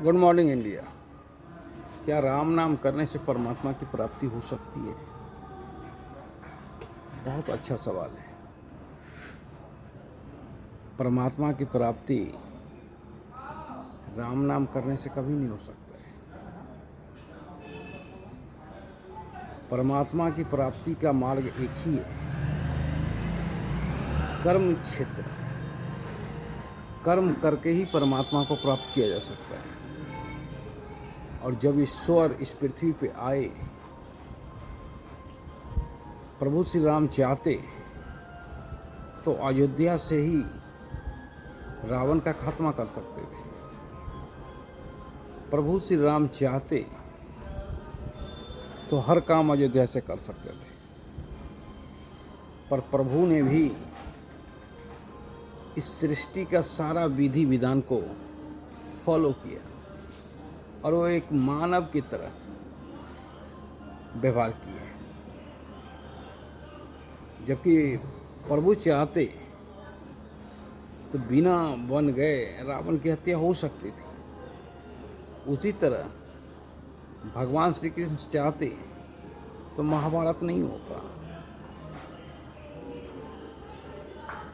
Good morning India. क्या राम नाम करने से परमात्मा की प्राप्ति हो सकती है? बहुत अच्छा सवाल है। परमात्मा की प्राप्ति राम नाम करने से कभी नहीं हो सकता है। परमात्मा की प्राप्ति का मार्ग एक ही है, कर्म क्षेत्र। कर्म करके ही परमात्मा को प्राप्त किया जा सकता है। और जब ईश्वर इस पृथ्वी पे आए, प्रभु श्री राम चाहते तो अयोध्या से ही रावण का खात्मा कर सकते थे। प्रभु श्री राम चाहते तो हर काम अयोध्या से कर सकते थे, पर प्रभु ने भी इस सृष्टि का सारा विधि विधान को फॉलो किया और वो एक मानव की तरह व्यवहार किया। जबकि प्रभु चाहते तो बिना वन गए रावण की हत्या हो सकती थी। उसी तरह भगवान श्री कृष्ण चाहते तो महाभारत नहीं होता,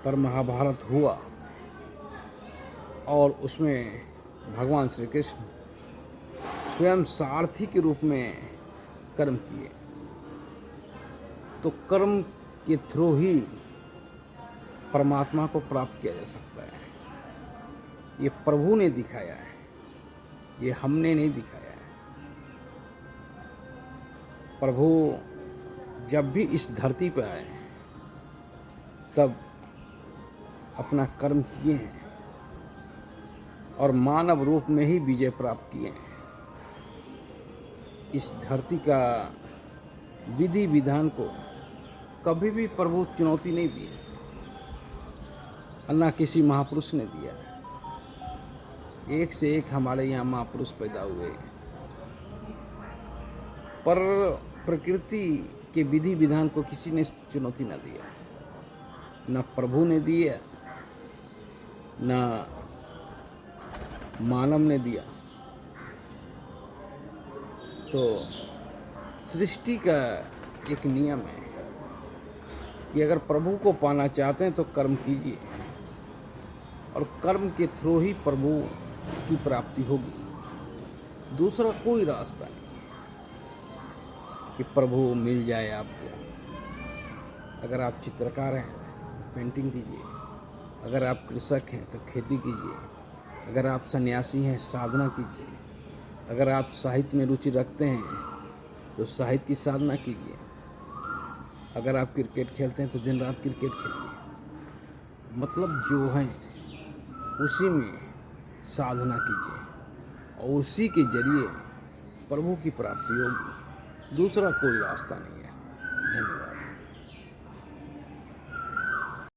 पर महाभारत हुआ और उसमें भगवान श्री कृष्ण स्वयं सारथी के रूप में कर्म किए। तो कर्म के थ्रू ही परमात्मा को प्राप्त किया जा सकता है। ये प्रभु ने दिखाया है, ये हमने नहीं दिखाया है। प्रभु जब भी इस धरती पर आए तब अपना कर्म किए हैं और मानव रूप में ही विजय प्राप्त किए हैं। इस धरती का विधि विधान को कभी भी प्रभु चुनौती नहीं दी, ना किसी महापुरुष ने दिया। एक से एक हमारे यहाँ महापुरुष पैदा हुए, पर प्रकृति के विधि विधान को किसी ने चुनौती न दिया, न प्रभु ने दिया न मानव ने दिया। तो सृष्टि का एक नियम है कि अगर प्रभु को पाना चाहते हैं तो कर्म कीजिए और कर्म के थ्रू ही प्रभु की प्राप्ति होगी। दूसरा कोई रास्ता नहीं कि प्रभु मिल जाए आपको। अगर आप चित्रकार हैं तो पेंटिंग कीजिए, अगर आप कृषक हैं तो खेती कीजिए, अगर आप सन्यासी हैं साधना कीजिए, अगर आप साहित्य में रुचि रखते हैं तो साहित्य की साधना कीजिए, अगर आप क्रिकेट खेलते हैं तो दिन रात क्रिकेट खेलिए। मतलब जो है उसी में साधना कीजिए और उसी के जरिए प्रभु की प्राप्ति होगी। दूसरा कोई रास्ता नहीं है। धन्यवाद।